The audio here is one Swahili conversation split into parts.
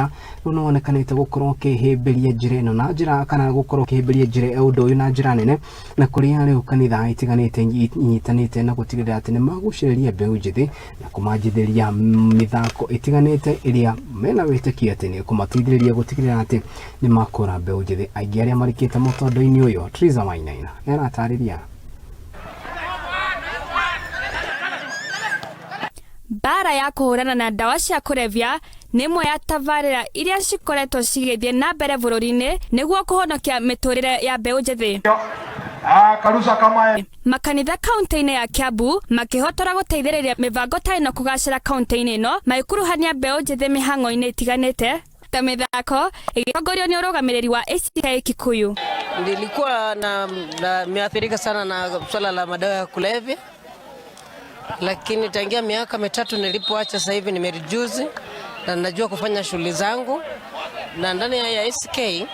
makanitha no onekanite gukorwo kihimbiria njira ino na njira kana gukorwo kihimbiria njira undu uyu na njira nene na kuria riu kanitha itiganite inyitanite na gutigirira ati ni maguciriria mbeu njithi na kumanjithiria mithako itiganite iria mena witikia ati ni kumateithiriria gutigirira ati ni makora mbeu njithi aingi aria marikite mutondo-ini uyu Triza Wainaina aratariria. Bara ya kuhurana na ndawa cia kurevya ni imwe ya tabarĩra iria cikoretwo cigĩthiĩ na mbere bũrũri-inĩ nĩguo kũhonokia mĩtũrĩre ya mbeũ njĩthĩ. Makanitha kaunti-inĩ ya Kiambu makihotora guteithĩrĩria mĩbango ta ĩno kũgacĩra kaunti-inĩ ĩno magĩkuruhania mbeũ njĩthĩ mĩhang'o-inĩ itiganĩte ta mithako igitongorio ni urugamiriri wa ACK Kikuyu. Nilikuwa nimeathirika sana na swala la madawa ya kulevya, lakini tangia miaka 3 nilipoacha, sasa hivi nimereduce na najua kufanya shughuli zangu. Na ndani ya ACK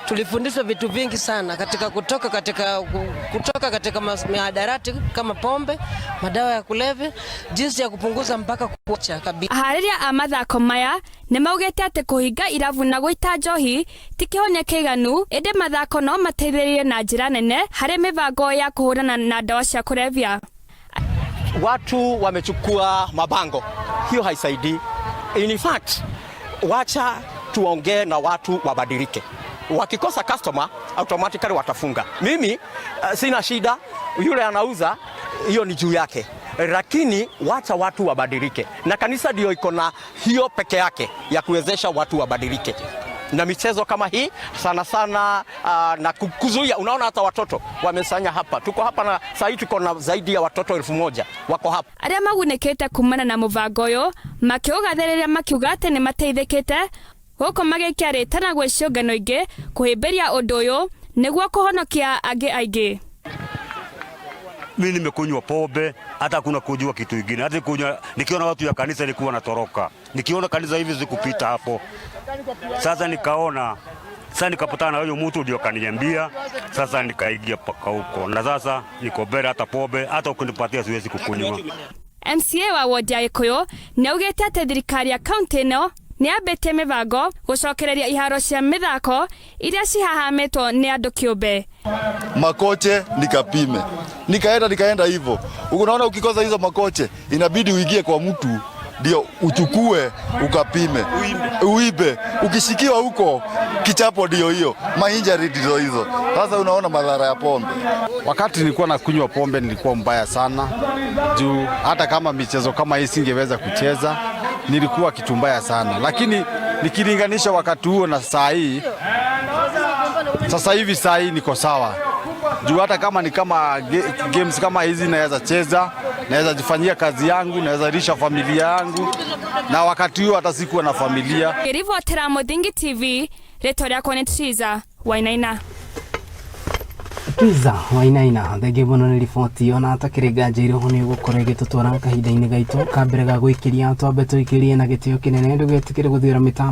tulifundishwa vitu vingi sana katika kutoka katika mihadarati kama pombe, madawa ya kulevya, jinsi ya kupunguza mpaka kuacha kabisa. Aharia a mathako maya ni maugite ati kuhinga iravu na guita njohi tikihonia kiganu ende mathako no mateithĩrĩrie na njira nene harĩ mĩbango ya kuhũrana na ndawa cia kulevya. Watu wamechukua mabango, hiyo haisaidii. In fact, wacha tuongee na watu wabadilike. Wakikosa customer automatically watafunga. Mimi sina shida, yule anauza hiyo ni juu yake, lakini wacha watu wabadilike, na kanisa ndio iko na hiyo peke yake ya kuwezesha watu wabadilike. Na michezo kama hii sana sana na kuzuia. Unaona hata watoto wamesanya hapa, tuko hapa na sasa hivi tuko na zaidi ya watoto 1000 wako hapa. Aria magunekete kumana na mubango uyu makiugathĩrĩria makiuga ati ni mateithĩkĩte guko magikiaritana gwĩ ciũngano ingĩ kuhĩmbĩria ũndũ ũyũ nĩguo kũhonokia angĩ aingĩ. Mimi nimekunywa pombe, hata kuna kujua kitu kingine. Hata kunywa nikiona watu ya kanisa nilikuwa natoroka. Nikiona kanisa hivi zikupita hapo. Sasa nikaona, sasa nikapatana na huyo mtu ndio kaniambia, sasa nikaingia paka huko. Na sasa niko bere hata pombe, hata ukinipatia siwezi kukunywa. MCA wa ward ya Ikuyu ni augite ati thirikari ya kaunti ĩno ni ambĩtie mĩbango gucokereria iharo cia mĩthako iria cihahamitwo ni andu kiumbe. Makoche nikapime, nikaenda hivyo. Unaona, ukikosa hizo makoche inabidi uingie kwa mtu ndio uchukue ukapime uibe. Ukishikiwa huko kichapo ndio hiyo, mainjari ndio hizo. Sasa unaona madhara ya pombe. Wakati nilikuwa nakunywa pombe nilikuwa mbaya sana, juu hata kama michezo kama hii singeweza kucheza, nilikuwa kitu mbaya sana. Lakini nikilinganisha wakati huo na saa hii, sasa hivi saa hii niko sawa. Juu hata kama ni kama games kama hizi naweza cheza, naweza jifanyia kazi yangu, naweza lisha familia yangu, na wakati huo hata sikuwa na familia. Ribotera Muthingi TV, rĩtwa rĩakwa nĩ Triza Wainaina. Triza Wainaina thenge muno ni riboti ona atakĩrĩnga njĩrĩ ho nĩ gũkorwo ĩgĩtũtwara kahinda-inĩ gaitũ kambere ga gwĩkĩria twambe tũikĩrie na gĩtĩo kĩnene ndũgetĩkĩre gũthiũra mĩtambo